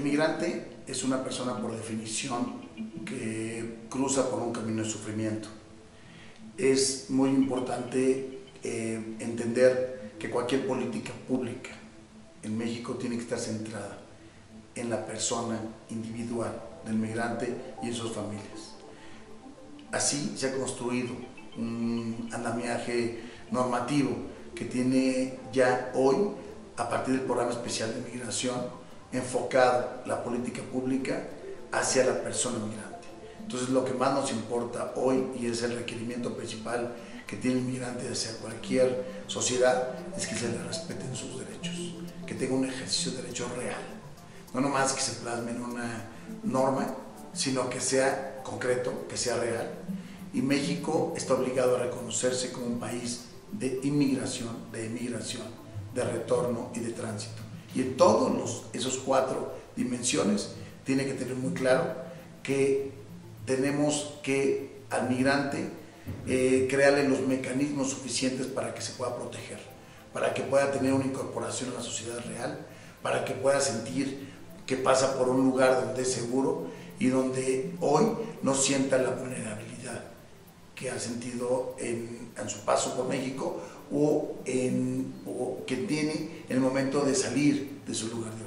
migrante es una persona por definición que cruza por un camino de sufrimiento. Es muy importante entender que cualquier política pública en México tiene que estar centrada en la persona individual del migrante y en sus familias. Así se ha construido un andamiaje normativo que tiene ya hoy, a partir del programa especial de migración, enfocado la política pública hacia la persona migrante. Entonces, lo que más nos importa hoy, y es el requerimiento principal que tiene el migrante hacia cualquier sociedad, es que se le respeten sus derechos, que tenga un ejercicio de derecho real. No nomás que se plasme en una norma, sino que sea concreto, que sea real. Y México está obligado a reconocerse como un país de inmigración, de emigración, de retorno y de tránsito. Y en todos esos 4 dimensiones tiene que tener muy claro que tenemos que al migrante crearle los mecanismos suficientes para que se pueda proteger, para que pueda tener una incorporación a la sociedad real, para que pueda sentir que pasa por un lugar donde es seguro y donde hoy no sienta la vulnerabilidad que ha sentido en su paso por México o que tiene en el momento de salir de su lugar de